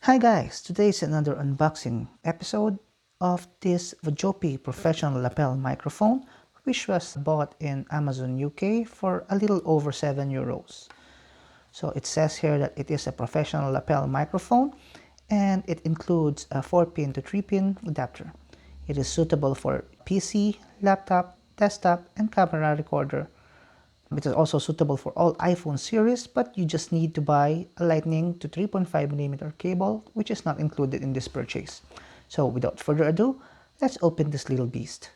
Hi guys, today is another unboxing episode of this VoJoPi professional lapel microphone, which was bought in Amazon UK for a little over €7. So it says here that it is a professional lapel microphone and it includes a 4-pin to 3-pin adapter. It is suitable for PC, laptop, desktop, and camera recorder. It is also suitable for all iPhone series, but you just need to buy a Lightning to 3.5mm cable, which is not included in this purchase. So without further ado, let's open this little beast.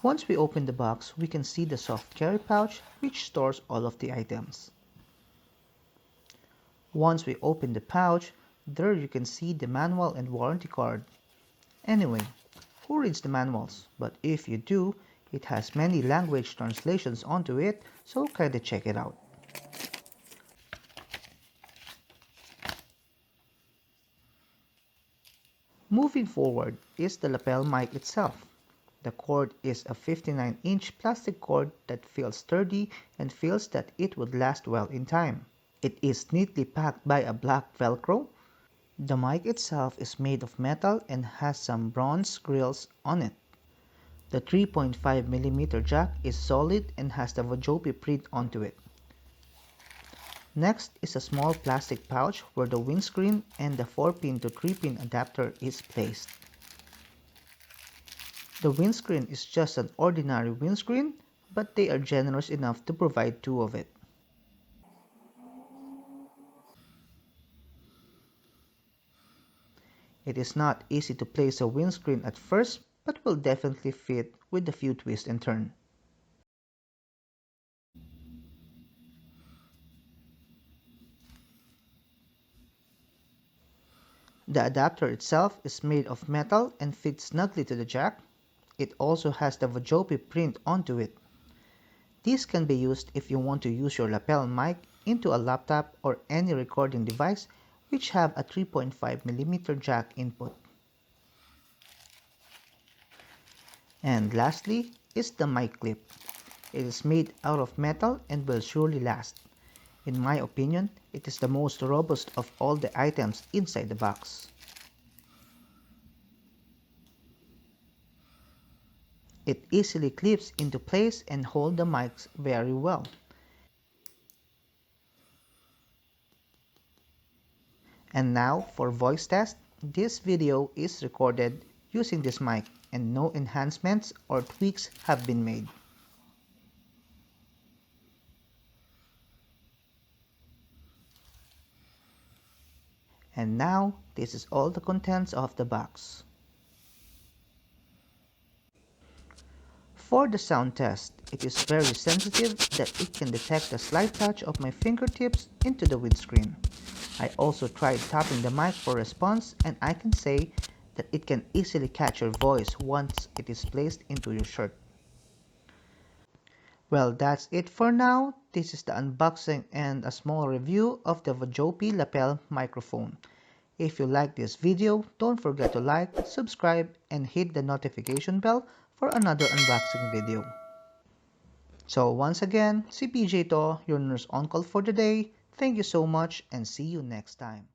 Once we open the box, we can see the soft carry pouch, which stores all of the items. Once we open the pouch, there you can see the manual and warranty card. Anyway, who reads the manuals? But if you do, it has many language translations onto it, so kinda check it out. Moving forward is the lapel mic itself. The cord is a 59-inch plastic cord that feels sturdy and feels that it would last well in time. It is neatly packed by a black Velcro. The mic itself is made of metal and has some bronze grills on it. The 3.5mm jack is solid and has the VoJoPi print onto it. Next is a small plastic pouch where the windscreen and the 4-pin to 3-pin adapter is placed. The windscreen is just an ordinary windscreen, but they are generous enough to provide two of it. It is not easy to place a windscreen at first, but will definitely fit with a few twists and turns. The adapter itself is made of metal and fits snugly to the jack. It also has the VoJoPi print onto it. This can be used if you want to use your lapel mic into a laptop or any recording device which have a 3.5mm jack input. And lastly is the mic clip. It is made out of metal and will surely last. In my opinion, it is the most robust of all the items inside the box. It easily clips into place and holds the mics very well. And now for voice test, this video is recorded using this mic and no enhancements or tweaks have been made. And now, this is all the contents of the box. For the sound test, it is very sensitive that it can detect the slight touch of my fingertips into the windscreen. I also tried tapping the mic for response and I can say that it can easily catch your voice once it is placed into your shirt. Well, that's it for now. This is the unboxing and a small review of the VoJoPi lapel microphone. If you like this video, don't forget to like, subscribe, and hit the notification bell for another unboxing video. So once again, si PJ to, your nurse on call for the day. Thank you so much and see you next time.